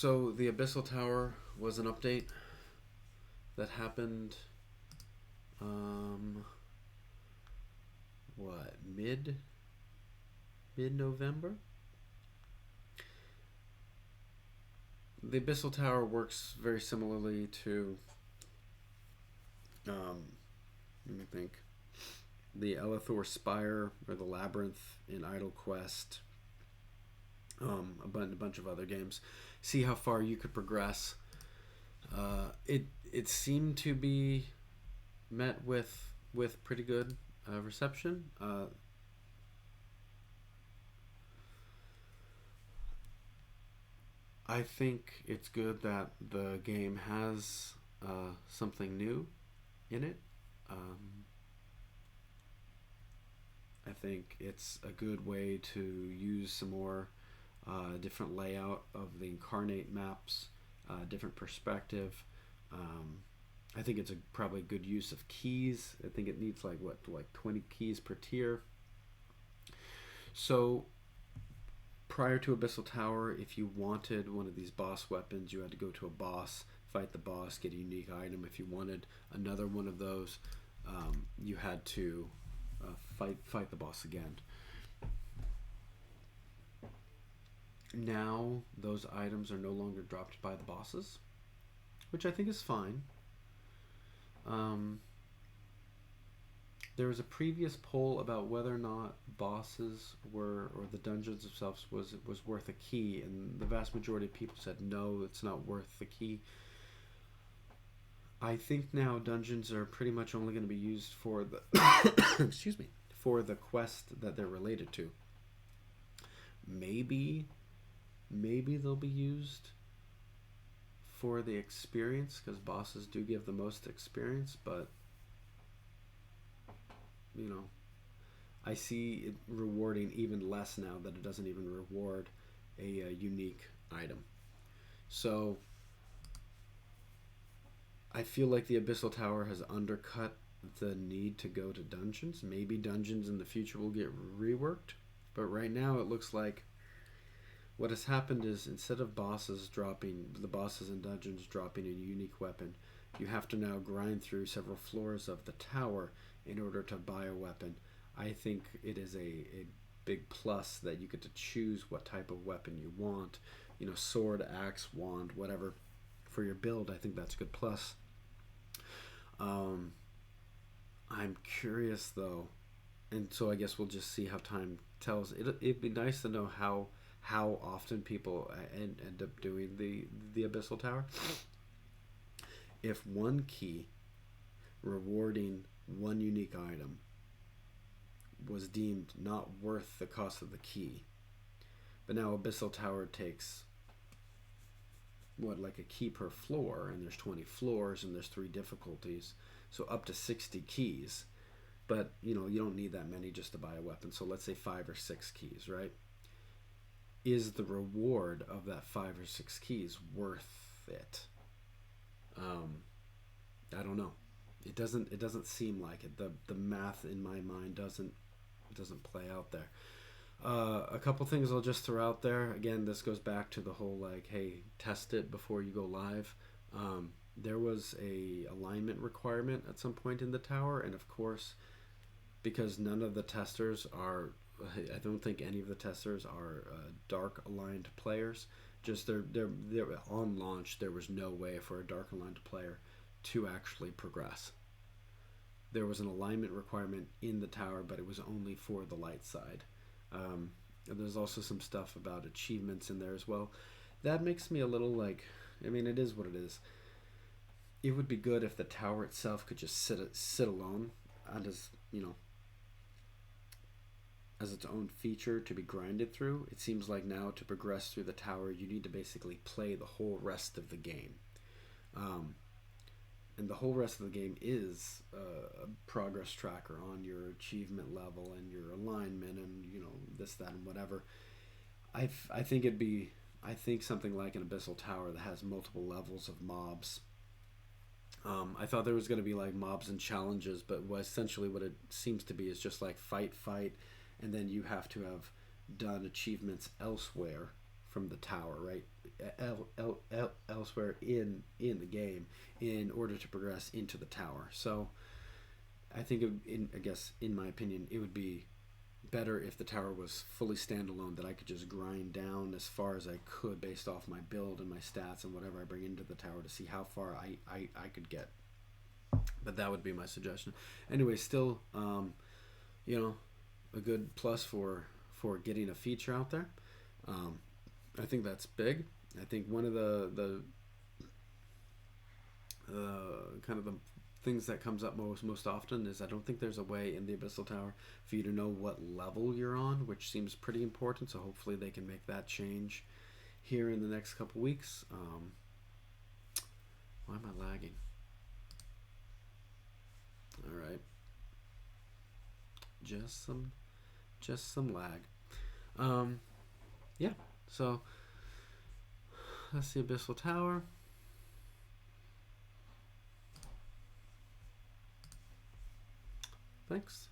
So the Abyssal Tower was an update that happened, um, what, mid November? The Abyssal Tower works very similarly to, um, let me think, the Elithor Spire or the Labyrinth in Idle Quest, a bunch of other games. See how far you could progress. It seemed to be met with pretty good reception. I think it's good that the game has something new in it. Um, I think it's a good way to use some more different layout of the incarnate maps, different perspective. Um, I think it's probably good use of keys. I think it needs like 20 keys per tier. So prior to Abyssal Tower, if you wanted one of these boss weapons, you had to go to a boss, fight the boss, get a unique item. If you wanted another one of those, you had to fight the boss again. Now those items are no longer dropped by the bosses, which I think is fine. Um, there was a previous poll about whether or not bosses were, or the dungeons themselves was worth a key, and the vast majority of people said no, it's not worth the key. I think now dungeons are pretty much only going to be used for the excuse me, for the quest that they're related to. Maybe they'll be used for the experience, because bosses do give the most experience, but you know, I see it rewarding even less now that it doesn't even reward a unique item. So I feel like the Abyssal Tower has undercut the need to go to dungeons. Maybe dungeons in the future will get reworked, but right now it looks like what has happened is, instead of the bosses in dungeons dropping a unique weapon, you have to now grind through several floors of the tower in order to buy a weapon. I think it is a big plus that you get to choose what type of weapon you want. You know, sword, axe, wand, whatever, for your build. I think that's a good plus. I'm curious though, and so I guess we'll just see how time tells. It'd be nice to know how often people end up doing the Abyssal Tower. If one key rewarding one unique item was deemed not worth the cost of the key, but now Abyssal Tower takes like a key per floor, and there's 20 floors and there's 3 difficulties, so up to 60 keys. But you don't need that many just to buy a weapon, so let's say 5 or 6 keys, right? Is the reward of that 5 or 6 keys worth it? I don't know. It doesn't seem like it. The math in my mind doesn't play out there. A couple things I'll just throw out there. Again, this goes back to the whole hey, test it before you go live. There was a alignment requirement at some point in the tower, and of course, because none of the testers are, I don't think any of the testers are dark aligned players. Just they're on launch, there was no way for a dark aligned player to actually progress. There was an alignment requirement in the tower, but it was only for the light side. There's also some stuff about achievements in there as well. That makes me a little it is what it is. It would be good if the tower itself could just sit alone and as its own feature to be grinded through. It seems like now to progress through the tower, you need to basically play the whole rest of the game. And the whole rest of the game is a progress tracker on your achievement level and your alignment and this, that, and whatever. I think something like an Abyssal Tower that has multiple levels of mobs. I thought there was going to be like mobs and challenges, but essentially what it seems to be is just like fight, and then you have to have done achievements elsewhere from the tower, right? Elsewhere in the game in order to progress into the tower. So I think, I guess, in my opinion, it would be better if the tower was fully standalone, that I could just grind down as far as I could based off my build and my stats and whatever I bring into the tower to see how far I could get. But that would be my suggestion. Anyway, still, you know, a good plus for getting a feature out there. I think that's big. I think one of the kind of the things that comes up most often is I don't think there's a way in the Abyssal Tower for you to know what level you're on, which seems pretty important. So hopefully they can make that change here in the next couple weeks. Why am I lagging? All right, just some lag. Yeah. So that's the Abyssal Tower. Thanks.